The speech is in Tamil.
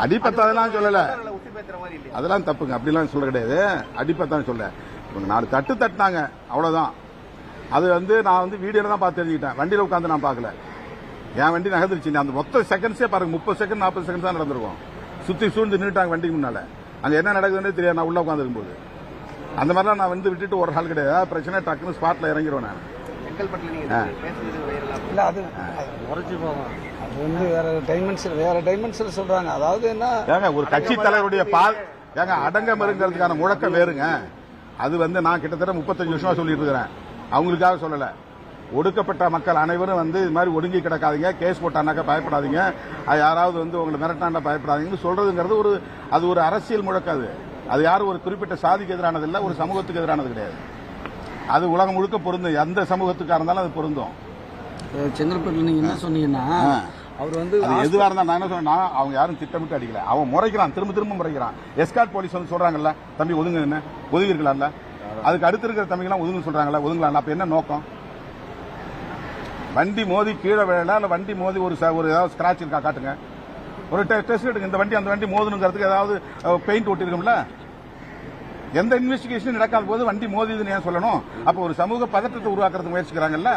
அடிப்பத்தாதெல்லாம் சொல்லல, அதெல்லாம் தப்புங்க, அப்படிலாம் சொல்ல கிடையாது. அடிப்பத்தான் சொல்ல, இவங்க 4 தட்டு தட்டினாங்க, அவ்வளவுதான். அது நான் வீடியோல தான் பார்த்து தெரிஞ்சுக்கிட்டேன், வண்டியில உட்காந்து நான் பார்க்கல. என் வண்டி நகர்ந்துருச்சு, அந்த மொத்த செகண்ட்ஸே பாருங்க, 30 செகண்ட் 40 செகண்ட் தான் நடந்திருக்கும். சுத்தி சூழ்ந்து நின்றுட்டாங்க வண்டிக்கு முன்னால. அங்க என்ன நடக்குதுன்னு தெரியாது, நான் உள்ள உட்காந்துருக்கும் போது. அந்த மாதிரிலாம் நான் விட்டுட்டு ஒரு ஆள் கிடையாது. பிரச்சனை டக்குன்னு ஸ்பாட்ல இறங்கிடுவேன் நான். இல்ல அது உரைச்சு போகும். அது வேற டைமென்ஷன் சொல்றாங்க. அதாவது என்ன, ஏங்க ஒரு கட்சி தலைவருடைய ஏங்க அடங்க மறுங்கிறதுக்கான முழக்கம் வேறுங்க. அது நான் கிட்டத்தட்ட 35 வருஷமா சொல்லிட்டு இருக்கிறேன். அவங்களுக்காக சொல்லல. ஒடுக்கப்பட்ட மக்கள் அனைவரும் இது மாதிரி ஒடுங்கி கிடக்காதீங்க, கேஸ் போட்டானாக்கா பயப்படாதீங்க, அது யாராவது உங்களை மிரட்டாண்டா பயப்படாதீங்கன்னு சொல்றதுங்கிறது அது ஒரு அரசியல் முழக்காது. அது யாரும் ஒரு குறிப்பிட்ட சாதிக்கு எதிரானது இல்ல, ஒரு சமூகத்துக்கு எதிரானது கிடையாது. அது உலகம் முழுக்க பொருந்தும், எந்த சமூகத்துக்காக இருந்தாலும் அது பொருந்தும். செங்கல்பட்டுல நீங்க என்ன சொன்னீங்கன்னா, அவர் எதுவாக இருந்தா நான் என்ன சொன்னா, அவங்க யாரும் திட்டமிட்டு அடிக்கல. அவன் முறைக்கிறான், திரும்ப முறைக்கிறான். எஸ்கார்ட் போலீஸ் சொல்றாங்கல்ல, தம்பி ஒதுங்க, ஒதுங்கிருக்கலாம்ல. அதுக்கு அடுத்து இருக்கிற தம்பிங்கெல்லாம் ஒதுங்க சொல்றாங்கல்ல, ஒதுங்கலாம். அப்ப என்ன நோக்கம்? வண்டி மோதி கீழே விழல, இல்ல வண்டி மோதி ஒரு ஏதாவது ஸ்கிராட்ச் இருக்கா காட்டுங்க, ஒரு டெஸ்ட் எடுங்க. இந்த வண்டி அந்த வண்டி மோதணுங்கிறதுக்கு ஏதாவது பெயிண்ட் ஒட்டிருக்கும்ல. எந்த இன்வெஸ்டிகேஷன் நடக்காத போது வண்டி மோதிதுன்னு ஏன் சொல்லணும்? அப்ப ஒரு சமூக பதற்றத்தை உருவாக்குறதுக்கு முயற்சிக்கிறாங்கல்ல.